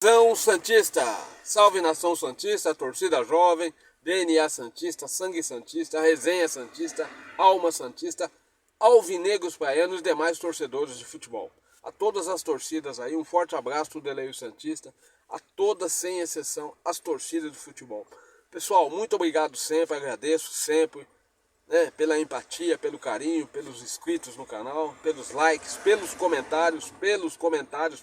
Nação Santista, salve Nação Santista, torcida jovem, DNA Santista, sangue Santista, resenha Santista, alma Santista, alvinegros baianos e demais torcedores de futebol. A todas as torcidas aí, um forte abraço do Deleio Santista, a todas sem exceção as torcidas de futebol. Pessoal, muito obrigado sempre, agradeço sempre, né, pela empatia, pelo carinho, pelos inscritos no canal, pelos likes, pelos comentários,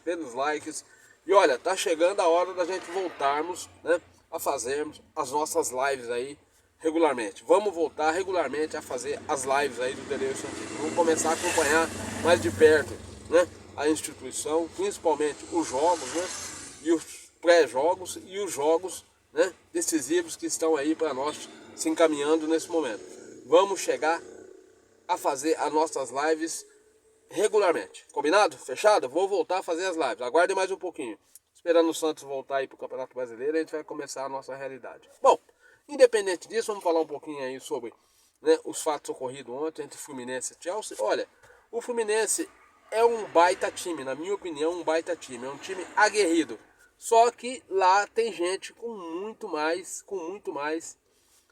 pelos likes. E olha, tá chegando a hora da gente voltarmos, né, a fazermos as nossas lives aí regularmente. Vamos voltar regularmente a fazer as lives aí do Deleio Santista. Vamos começar a acompanhar mais de perto, né, a instituição, principalmente os jogos, né, e os pré-jogos e os jogos, né, decisivos que estão aí para nós se encaminhando nesse momento. Vamos chegar a fazer as nossas lives regularmente. Combinado? Fechado? Vou voltar a fazer as lives. Aguardem mais um pouquinho. Esperando o Santos voltar aí para o Campeonato Brasileiro, a gente vai começar a nossa realidade. Bom, independente disso, vamos falar um pouquinho aí sobre, né, os fatos ocorridos ontem entre Fluminense e Chelsea. Olha, o Fluminense é um baita time, na minha opinião, um baita time. É um time aguerrido. Só que lá tem gente com muito mais,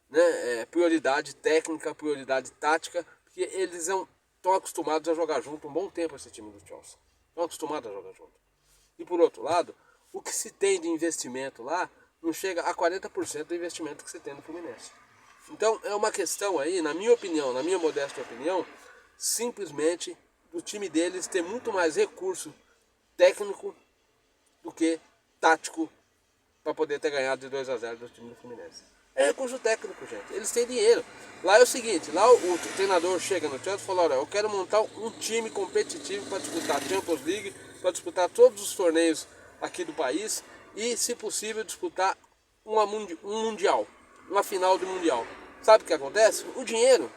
né, prioridade técnica, prioridade tática, porque eles estão acostumados a jogar junto um bom tempo, esse time do Chelsea. Estão acostumados a jogar junto. E por outro lado, o que se tem de investimento lá não chega a 40% do investimento que se tem no Fluminense. Então é uma questão aí, na minha opinião, na minha modesta opinião, simplesmente o time deles ter muito mais recurso técnico do que tático para poder ter ganhado de 2-0 do time do Fluminense. É recurso técnico, gente. Eles têm dinheiro. Lá é o seguinte, lá o treinador chega no Chelsea e fala, olha, eu quero montar um time competitivo para disputar a Champions League, para disputar todos os torneios aqui do país e, se possível, disputar um mundial, uma final de mundial. Sabe o que acontece? O dinheiro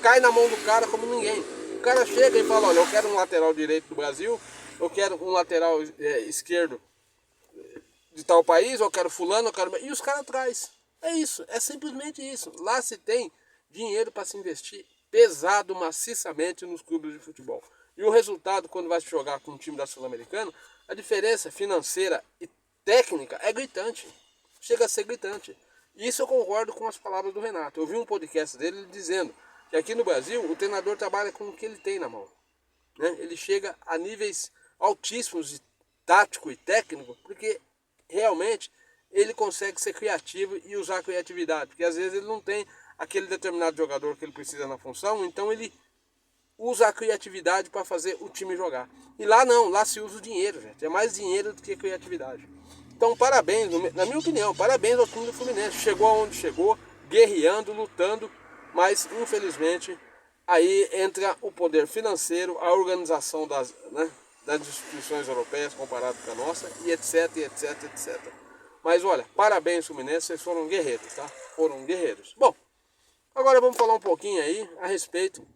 cai na mão do cara como ninguém. O cara chega e fala, olha, eu quero um lateral direito do Brasil, eu quero um lateral esquerdo de tal país, eu quero fulano, eu quero... E os caras traz. É isso, é simplesmente isso. Lá se tem dinheiro para se investir pesado, maciçamente nos clubes de futebol. E o resultado, quando vai se jogar com um time da Sul-Americana, a diferença financeira e técnica é gritante. Chega a ser gritante. E isso eu concordo com as palavras do Renato. Eu vi um podcast dele dizendo que aqui no Brasil o treinador trabalha com o que ele tem na mão, né? Ele chega a níveis altíssimos de tático e técnico, porque realmente ele consegue ser criativo e usar a criatividade, porque às vezes ele não tem aquele determinado jogador que ele precisa na função, então ele usa a criatividade para fazer o time jogar. E lá não, lá se usa o dinheiro, gente. É mais dinheiro do que criatividade. Então parabéns, na minha opinião, parabéns ao time do Fluminense. Chegou aonde chegou, guerreando, lutando, mas infelizmente aí entra o poder financeiro, a organização das instituições europeias comparado com a nossa, e etc, etc, etc. Mas olha, parabéns Fluminense, vocês foram guerreiros, tá? Foram guerreiros. Bom, agora vamos falar um pouquinho aí a respeito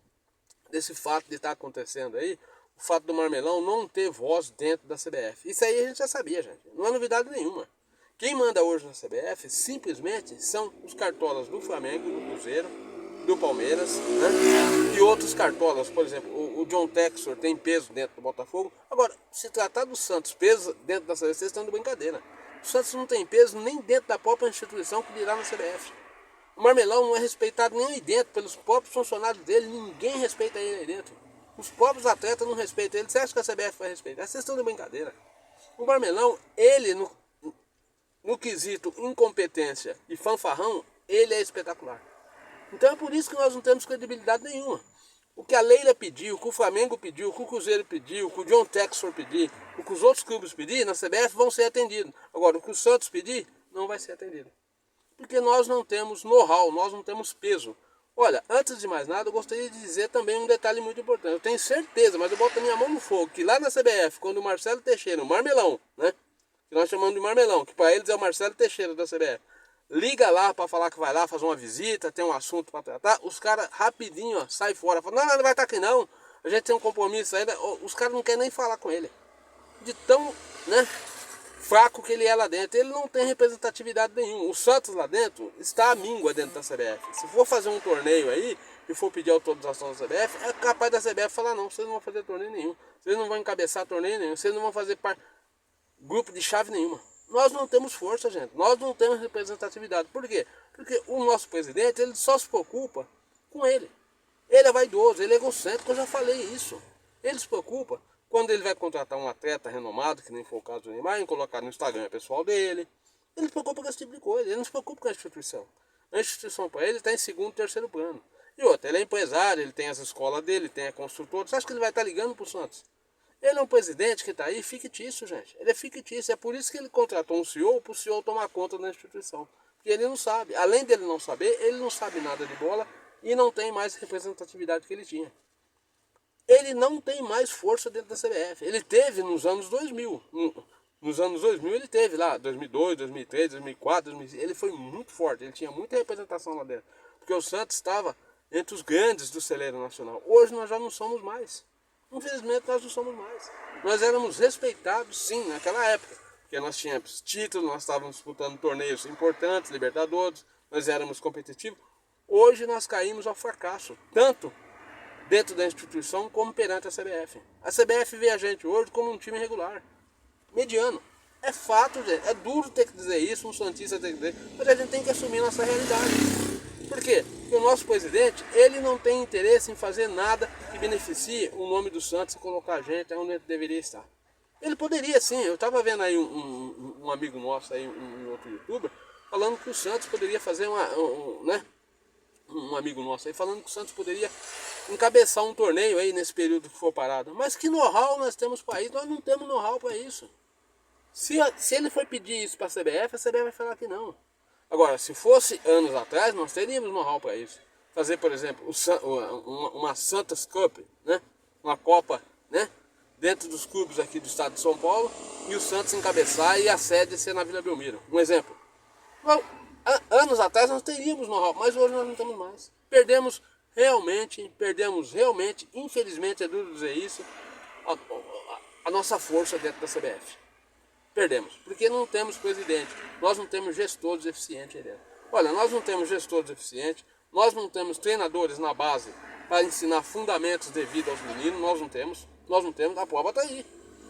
desse fato de estar acontecendo aí, o fato do Marmelão não ter voz dentro da CBF. Isso aí a gente já sabia, gente. Não é novidade nenhuma. Quem manda hoje na CBF simplesmente são os cartolas do Flamengo, do Cruzeiro, do Palmeiras, né? E outros cartolas, por exemplo, o John Textor tem peso dentro do Botafogo. Agora, se tratar do Santos, peso dentro da CBF, vocês estão de brincadeira. O Santos não tem peso nem dentro da própria instituição que dirá na CBF. O Marmelão não é respeitado nem aí dentro, pelos próprios funcionários dele, ninguém respeita ele aí dentro. Os próprios atletas não respeitam ele. Você acha que a CBF vai respeitar? Vocês estão de brincadeira. O Marmelão, ele, no quesito incompetência e fanfarrão, ele é espetacular. Então é por isso que nós não temos credibilidade nenhuma. O que a Leila pediu, o que o Flamengo pediu, o que o Cruzeiro pediu, o que o John Textor pediu, o que os outros clubes pedirem, na CBF vão ser atendidos. Agora, o que o Santos pedir, não vai ser atendido. Porque nós não temos know-how, nós não temos peso. Olha, antes de mais nada, eu gostaria de dizer também um detalhe muito importante. Eu tenho certeza, mas eu boto a minha mão no fogo, que lá na CBF, quando o Marcelo Teixeira, o Marmelão, né? Que nós chamamos de Marmelão, que para eles é o Marcelo Teixeira da CBF. Liga lá para falar que vai lá fazer uma visita, tem um assunto para tratar, os caras rapidinho, ó, sai fora, falam, não, não vai estar aqui não, a gente tem um compromisso ainda, os caras não querem nem falar com ele. De tão, né, fraco que ele é lá dentro, ele não tem representatividade nenhuma. O Santos lá dentro está à míngua dentro da CBF. Se for fazer um torneio aí e for pedir autorização da CBF, é capaz da CBF falar, não, vocês não vão fazer torneio nenhum, vocês não vão encabeçar torneio nenhum, vocês não vão fazer parte. grupo de chave nenhuma. Nós não temos força, gente. Nós não temos representatividade. Por quê? Porque o nosso presidente, ele só se preocupa com ele. Ele é vaidoso, ele é egocêntrico, eu já falei isso. Ele se preocupa quando ele vai contratar um atleta renomado, que nem foi o caso do Neymar, em colocar no Instagram pessoal dele. Ele se preocupa com esse tipo de coisa, ele não se preocupa com a instituição. A instituição para ele está em segundo, terceiro plano. E outra, ele é empresário, ele tem as escolas dele, tem a construtora. Você acha que ele vai estar ligando para o Santos? Ele é um presidente que está aí fictício, gente. Ele é fictício. É por isso que ele contratou um CEO para o CEO tomar conta da instituição. Porque ele não sabe. Além dele não saber, ele não sabe nada de bola e não tem mais representatividade que ele tinha. Ele não tem mais força dentro da CBF. Ele teve nos anos 2000. Nos anos 2000 ele teve lá, 2002, 2003, 2004, 2005. Ele foi muito forte, ele tinha muita representação lá dentro. Porque o Santos estava entre os grandes do celeiro nacional. Hoje nós já não somos mais. Infelizmente nós não somos mais. Nós éramos respeitados sim naquela época. Porque nós tínhamos títulos, nós estávamos disputando torneios importantes, Libertadores, nós éramos competitivos. Hoje nós caímos ao fracasso. Tanto dentro da instituição como perante a CBF. A CBF vê a gente hoje como um time regular, mediano. É fato, gente. É duro ter que dizer isso, um santista ter que dizer, mas a gente tem que assumir nossa realidade. Por quê? Porque o nosso presidente, ele não tem interesse em fazer nada que beneficie o nome do Santos e colocar a gente onde ele deveria estar. Ele poderia sim, eu estava vendo aí um amigo nosso, aí, um outro youtuber, falando que o Santos poderia fazer um amigo nosso aí falando que o Santos poderia encabeçar um torneio aí nesse período que for parado. Mas que know-how nós temos para isso? Nós não temos know-how para isso. Se ele for pedir isso para a CBF vai falar que não. Agora, se fosse anos atrás, nós teríamos know-how para isso. Fazer, por exemplo, uma Santos Cup, né? Uma Copa, né? Dentro dos clubes aqui do estado de São Paulo e o Santos encabeçar e a sede ser na Vila Belmiro. Um exemplo. Bom, anos atrás nós teríamos know-how, mas hoje nós não temos mais. Perdemos realmente, infelizmente é duro dizer isso, a nossa força dentro da CBF. Perdemos, porque não temos presidente, nós não temos gestores eficientes aí dentro. Olha, nós não temos gestores eficientes, nós não temos treinadores na base para ensinar fundamentos devido aos meninos, nós não temos, a prova está aí.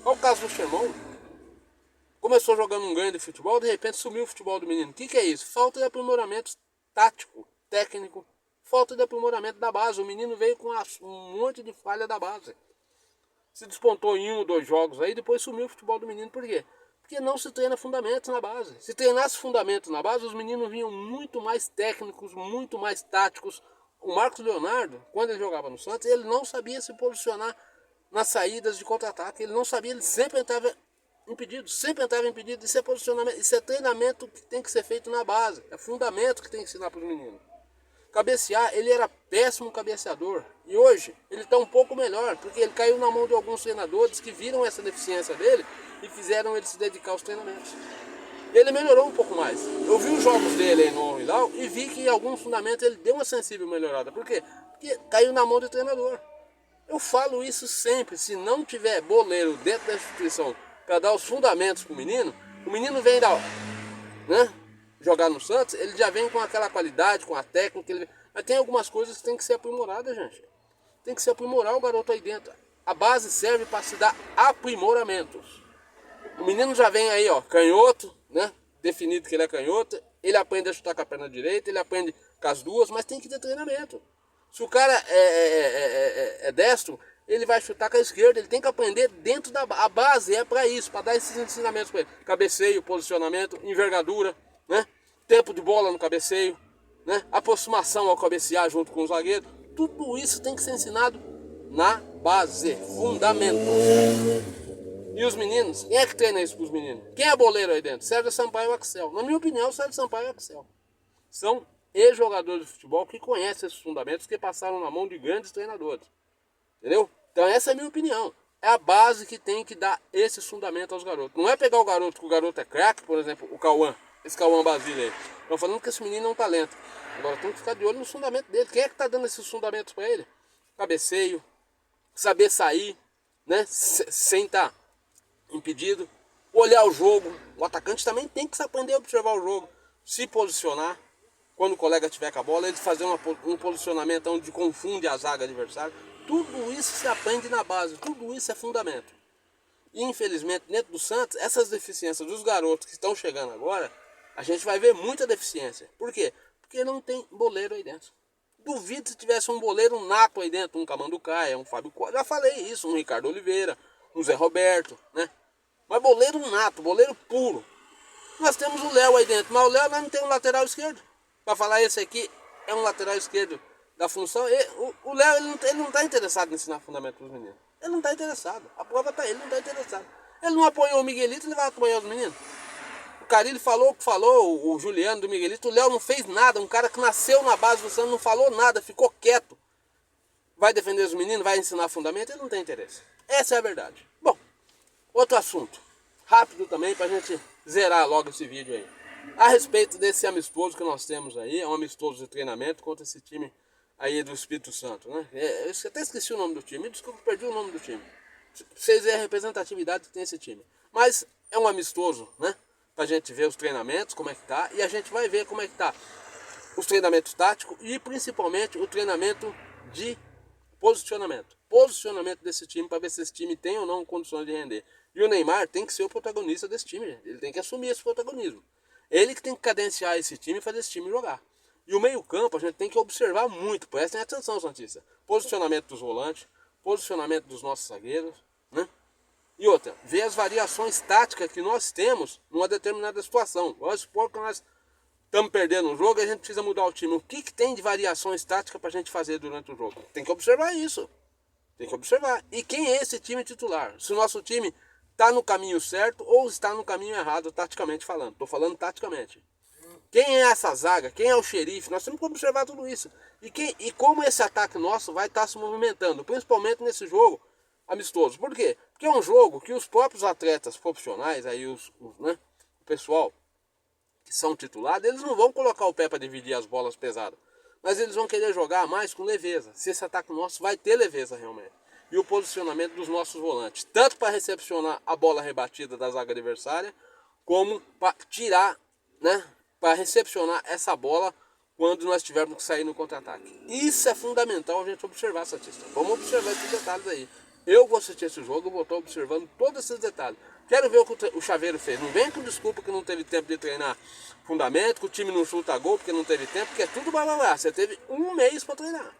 Olha o caso do Xemão. Começou jogando um grande futebol, de repente sumiu o futebol do menino. O que é isso? Falta de aprimoramento tático, técnico, falta de aprimoramento da base. O menino veio com um monte de falha da base. Se despontou em 1 ou 2 jogos aí, depois sumiu o futebol do menino. Por quê? Porque não se treina fundamentos na base. Se treinasse fundamentos na base, os meninos vinham muito mais técnicos, muito mais táticos. O Marcos Leonardo, quando ele jogava no Santos, ele não sabia se posicionar nas saídas de contra-ataque. Ele não sabia, ele sempre entrava impedido. Isso é posicionamento, isso é treinamento que tem que ser feito na base. É fundamento que tem que ensinar para os meninos. Cabecear, ele era péssimo cabeceador. E hoje ele está um pouco melhor, porque ele caiu na mão de alguns treinadores que viram essa deficiência dele e fizeram ele se dedicar aos treinamentos. Ele melhorou um pouco mais. Eu vi os jogos dele aí no Hilal e vi que em alguns fundamentos ele deu uma sensível melhorada. Por quê? Porque caiu na mão do treinador. Eu falo isso sempre. Se não tiver boleiro dentro da instituição para dar os fundamentos para o menino vem dar, né, jogar no Santos, ele já vem com aquela qualidade, com a técnica. Mas tem algumas coisas que tem que ser aprimoradas, gente. Tem que se aprimorar o garoto aí dentro. A base serve para se dar aprimoramentos. O menino já vem aí, ó, canhoto, né? Definido que ele é canhoto. Ele aprende a chutar com a perna direita, ele aprende com as duas, mas tem que ter treinamento. Se o cara é destro, ele vai chutar com a esquerda, ele tem que aprender dentro da a base, é para isso, para dar esses ensinamentos para ele. Cabeceio, posicionamento, envergadura, né? Tempo de bola no cabeceio, né? Aproximação ao cabecear junto com o zagueiro. Tudo isso tem que ser ensinado na base, fundamento. E os meninos, quem é que treina isso para os meninos? Quem é boleiro aí dentro? Sérgio Sampaio e Axel. Na minha opinião, Sérgio Sampaio e Axel são ex-jogadores de futebol que conhecem esses fundamentos, que passaram na mão de grandes treinadores. Entendeu? Então essa é a minha opinião. É a base que tem que dar esse fundamento aos garotos. Não é pegar o garoto que o garoto é craque, por exemplo, o Cauã, esse Cauã Basílio aí. Estão falando que esse menino é um talento. Agora tem que ficar de olho no fundamento dele. Quem é que está dando esses fundamentos para ele? Cabeceio, saber sair, né? Sem estar impedido. Olhar o jogo. O atacante também tem que aprender a observar o jogo. Se posicionar. Quando o colega tiver com a bola, ele fazer um posicionamento onde confunde a zaga adversária. Tudo isso se aprende na base, tudo isso é fundamento. E infelizmente dentro do Santos, essas deficiências dos garotos que estão chegando agora, a gente vai ver muita deficiência. Por quê? Porque não tem boleiro aí dentro. Duvido se tivesse um boleiro nato aí dentro, um Camanducaia, um Fábio Costa, já falei isso, um Ricardo Oliveira, um Zé Roberto, né? Mas boleiro nato, boleiro puro. Nós temos o Léo aí dentro, mas o Léo não tem um lateral esquerdo. Para falar esse aqui é um lateral esquerdo da função. O Léo ele não está interessado em ensinar fundamento para os meninos. Ele não está interessado. A prova está, ele não está interessado. Ele não apoiou o Miguelito, ele vai apoiar os meninos. O Carille falou o que falou, o Juliano do Miguelito. O Léo não fez nada. Um cara que nasceu na base do Santos não falou nada, ficou quieto. Vai defender os meninos, vai ensinar fundamento, ele não tem interesse. Essa é a verdade. Bom, outro assunto. Rápido também pra gente zerar logo esse vídeo aí. A respeito desse amistoso que nós temos aí, é um amistoso de treinamento contra esse time aí do Espírito Santo, né? Eu até esqueci o nome do time, desculpa, perdi o nome do time. Pra vocês verem a representatividade que tem esse time. Mas é um amistoso, né? Pra gente ver os treinamentos, como é que tá, e a gente vai ver como é que tá os treinamentos táticos e principalmente o treinamento de posicionamento. Posicionamento desse time para ver se esse time tem ou não condições de render. E o Neymar tem que ser o protagonista desse time, gente. Ele tem que assumir esse protagonismo. Ele que tem que cadenciar esse time e fazer esse time jogar. E o meio-campo a gente tem que observar muito, prestem atenção, Santista. Posicionamento dos volantes, posicionamento dos nossos zagueiros, né? E outra, ver as variações táticas que nós temos numa determinada situação. Vamos supor que nós estamos perdendo um jogo e a gente precisa mudar o time. O que tem de variações táticas para a gente fazer durante o jogo? Tem que observar isso. Tem que observar. E quem é esse time titular? Se o nosso time está no caminho certo ou está no caminho errado, taticamente falando. Estou falando taticamente. Quem é essa zaga? Quem é o xerife? Nós temos que observar tudo isso. E como esse ataque nosso vai estar se movimentando, principalmente nesse jogo amistoso. Por quê? Porque é um jogo que os próprios atletas profissionais, aí né, o pessoal que são titulados, eles não vão colocar o pé para dividir as bolas pesadas. Mas eles vão querer jogar mais com leveza. Se esse ataque nosso vai ter leveza realmente. E o posicionamento dos nossos volantes. Tanto para recepcionar a bola rebatida da zaga adversária, como para tirar, né? Para recepcionar essa bola quando nós tivermos que sair no contra-ataque. Isso é fundamental a gente observar, Santista. Vamos observar esses detalhes aí. Eu vou assistir esse jogo, eu vou estar observando todos esses detalhes. Quero ver o que o Chaveiro fez. Não vem com desculpa que não teve tempo de treinar fundamento, que o time não chuta gol porque não teve tempo, porque é tudo blá blá blá. Você teve um mês para treinar.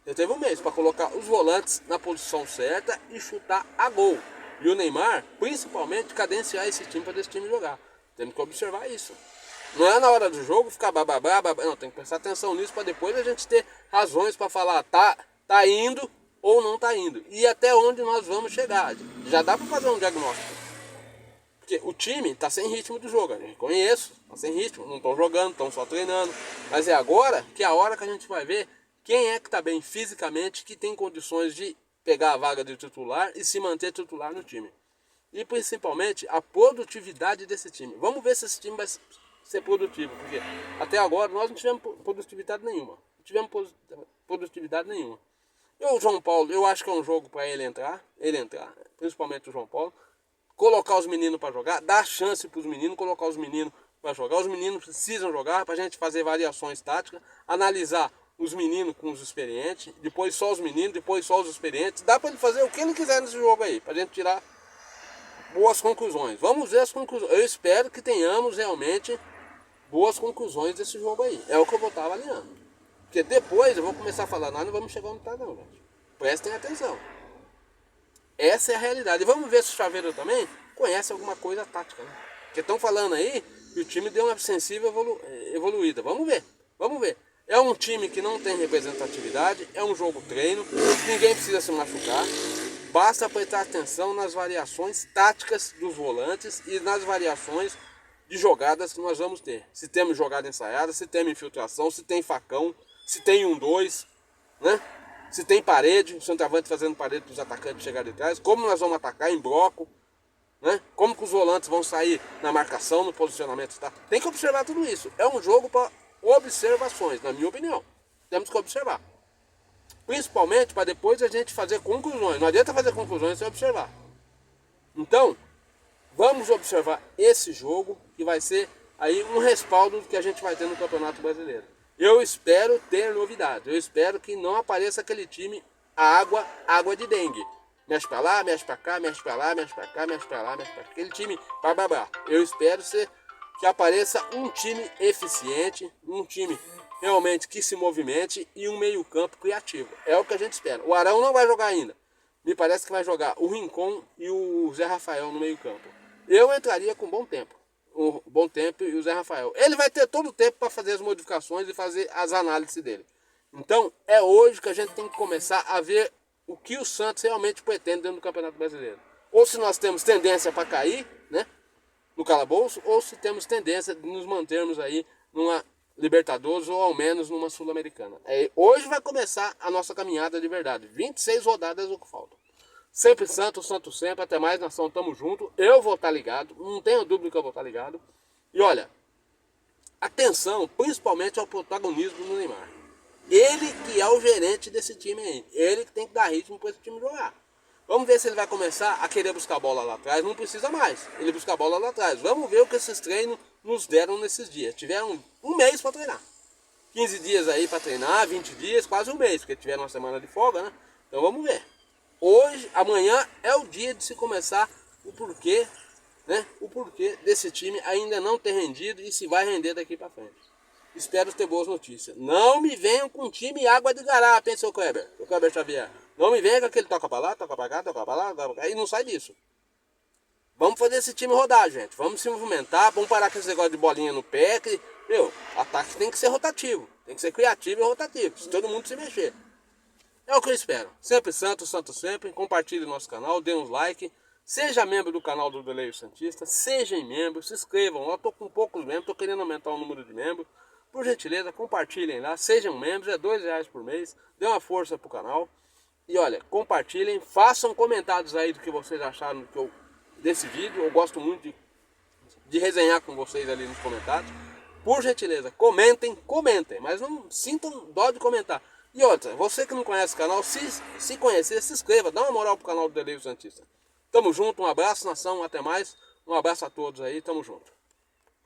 Você teve um mês para colocar os volantes na posição certa e chutar a gol. E o Neymar, principalmente, cadenciar esse time para esse time jogar. Temos que observar isso. Não é na hora do jogo ficar bababá, não, tem que prestar atenção nisso para depois a gente ter razões para falar tá indo ou não tá indo. E até onde nós vamos chegar. Já dá para fazer um diagnóstico. Porque o time tá sem ritmo do jogo, eu reconheço, tá sem ritmo, não estão jogando, estão só treinando. Mas é agora que é a hora que a gente vai ver quem é que tá bem fisicamente, que tem condições de pegar a vaga de titular e se manter titular no time. E principalmente a produtividade desse time. Vamos ver se esse time vai ser produtivo, porque até agora nós não tivemos produtividade nenhuma. Não tivemos produtividade nenhuma. E o João Paulo, eu acho que é um jogo para ele entrar, principalmente o João Paulo, colocar os meninos para jogar, dar chance para os meninos, colocar os meninos para jogar. Os meninos precisam jogar para a gente fazer variações táticas, analisar os meninos com os experientes, depois só os meninos, depois só os experientes. Dá para ele fazer o que ele quiser nesse jogo aí, para a gente tirar boas conclusões. Vamos ver as conclusões. Eu espero que tenhamos realmente boas conclusões desse jogo aí. É o que eu vou estar avaliando. Porque depois eu vou começar a falar, nós não vamos chegar onde está não, gente. Prestem atenção. Essa é a realidade. E vamos ver se o Chaveiro também conhece alguma coisa tática, né? Porque estão falando aí que o time deu uma sensível evoluída. Vamos ver, vamos ver. É um time que não tem representatividade, é um jogo treino, ninguém precisa se machucar. Basta prestar atenção nas variações táticas dos volantes e nas variações de jogadas que nós vamos ter. Se temos jogada ensaiada, se temos infiltração, se tem facão, se tem 1-2, né? Se tem parede, o centroavante fazendo parede para os atacantes chegar de trás, como nós vamos atacar em bloco, né? Como que os volantes vão sair na marcação, no posicionamento. Tá? Tem que observar tudo isso. É um jogo para observações, na minha opinião. Temos que observar. Principalmente para depois a gente fazer conclusões. Não adianta fazer conclusões sem observar. Então, vamos observar esse jogo, que vai ser aí um respaldo do que a gente vai ter no Campeonato Brasileiro. Eu espero ter novidade. Eu espero que não apareça aquele time água de dengue. Mexe pra lá, mexe pra cá, mexe pra lá, mexe pra cá, mexe pra lá, mexe pra cá. Aquele time bababá. Eu espero que apareça um time eficiente, um time realmente que se movimente e um meio campo criativo. É o que a gente espera. O Arão não vai jogar ainda. Me parece que vai jogar o Rincon e o Zé Rafael no meio campo. Eu entraria com bom tempo. O Bom Tempo e o Zé Rafael. Ele vai ter todo o tempo para fazer as modificações e fazer as análises dele. Então é hoje que a gente tem que começar a ver o que o Santos realmente pretende dentro do Campeonato Brasileiro. Ou se nós temos tendência para cair, né, no calabouço, ou se temos tendência de nos mantermos aí numa Libertadores ou ao menos numa Sul-Americana. Hoje vai começar a nossa caminhada de verdade. 26 rodadas é o que falta. Sempre Santos, Santos sempre, até mais, nação, tamo junto. Eu vou estar ligado, não tenho dúvida que eu vou estar ligado. E olha, atenção principalmente ao protagonismo do Neymar. Ele que é o gerente desse time aí. Ele que tem que dar ritmo para esse time jogar. Vamos ver se ele vai começar a querer buscar a bola lá atrás. Não precisa mais. Ele busca a bola lá atrás. Vamos ver o que esses treinos nos deram nesses dias. Tiveram um mês para treinar. 15 dias aí para treinar, 20 dias, quase um mês. Porque tiveram uma semana de folga, né? Então vamos ver. Hoje, amanhã é o dia de se começar o porquê, né? O porquê desse time ainda não ter rendido e se vai render daqui para frente. Espero ter boas notícias. Não me venham com time água de garapa, hein, seu Kleber? O Kleber Xavier. Não me venha com aquele toca pra lá, toca pra cá, toca pra lá, toca pra cá. E não sai disso. Vamos fazer esse time rodar, gente. Vamos se movimentar. Vamos parar com esse negócio de bolinha no pé. Que, meu, ataque tem que ser rotativo. Tem que ser criativo e rotativo. Se todo mundo se mexer. É o que eu espero. Sempre Santos, Santos sempre. Compartilhe o nosso canal, dê um like. Seja membro do canal do Deleio Santista. Sejam membros, se inscrevam. Eu estou com poucos membros, estou querendo aumentar o número de membros. Por gentileza, compartilhem lá. Sejam membros, é R$2 por mês. Dê uma força pro canal. E olha, compartilhem. Façam comentários aí do que vocês acharam desse vídeo. Eu gosto muito de resenhar com vocês ali nos comentários. Por gentileza, comentem. Mas não sintam dó de comentar. E outra, você que não conhece o canal, se conhecer, se inscreva, dá uma moral pro canal do Deleio Santista. Tamo junto, um abraço, nação, até mais. Um abraço a todos aí, tamo junto.